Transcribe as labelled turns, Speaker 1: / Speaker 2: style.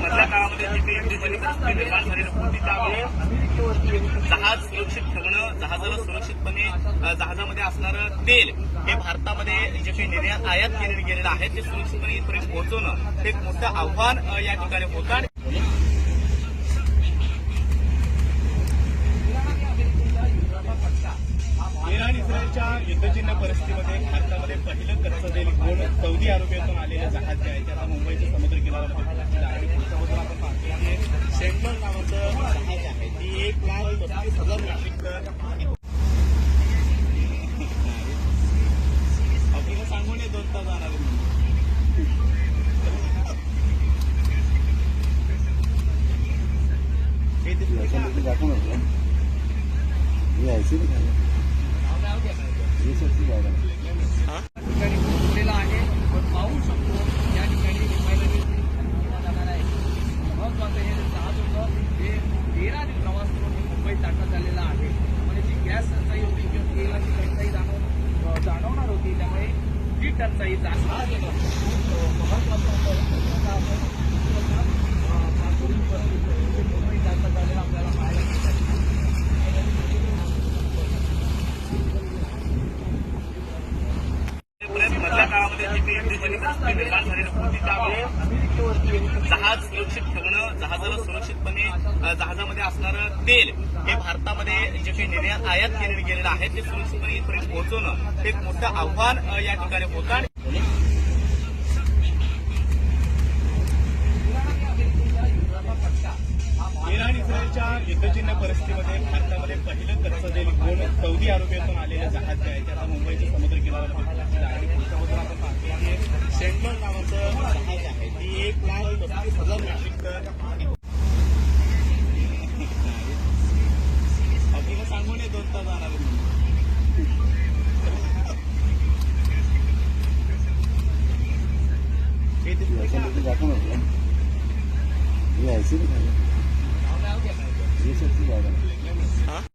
Speaker 1: मधल्या काळामध्ये जी काही युद्धजनित परिस्थिती निर्माण झालेली होती त्यामुळे जहाज सुरक्षित ठेवणं, जहाजाला सुरक्षितपणे जहाजामध्ये असणारं तेल हे भारतामध्ये जे काही निर्यात आयात केलेलं गेलेलं आहे ते सुरक्षितपणे इथपर्यंत पोहोचवणं हे एक मोठं आव्हान या ठिकाणी होतं. इराण इस्रायलच्या युद्धजन्य परिस्थितीमध्ये भारतामध्ये पहिलं कच्चं तेल घेऊन सौदी अरेबियातून आलेलं जहाज जे आहे ते आता मुंबईच्या समुद्र किनाऱ्यामध्ये पोहोचलेलं आहे. पुढच्या बाजूला आपण पाहतो की शेंडल नावाचं जहाज आहे ती 1,35,000 मेट्रिक टन आपल्याला सांगून 2 तास जाणार आहे.
Speaker 2: ठिकाणी पोहोचलेला आहे. आपण पाहू शकतो या ठिकाणी रिफायनरी जाणार आहे. महत्वाचं हे जहाज होतं हे 13 प्रवास करून हे मुंबईत दाखल झालेलं आहे. म्हणजे जी गॅस टंचाई होती किंवा तेलाची टंचाई जाणवणार होती त्यामुळे जी टंचाई महत्वाचं मुंबईत दाखल झालेला आपल्याला पाहायला मिळतं.
Speaker 1: मधल्या काळामध्ये जी काही युद्धजनित परिस्थिती निर्माण झालेली होती त्यामुळे जहाज सुरक्षित ठेवणं, जहाजाला सुरक्षितपणे जहाजामध्ये असणारं तेल हे भारतामध्ये जे काही निर्यात आयात केलेलं गेलेलं आहे ते सुरक्षितपणे इथपर्यंत पोहोचवणं हे एक मोठं आव्हान या ठिकाणी होतं. इराण इस्रायलच्या युद्धजन्य परिस्थितीमध्ये भारतामध्ये पहिलं कच्चं तेल घेऊन सौदी अरेबियातून आलेलं जहाज जे आहे ते आता मुंबईच्या समुद्र किनाऱ्यामध्ये पोहोचलेलं आहे. पुढच्या बाजूला आपण पाहतो की शेंडल नावाचं जहाज आहे ती 1,35,000 मेट्रिक टन आपल्याला सांगून 2 तास जाणार आहे.
Speaker 3: ये सब चीज आ रहा है।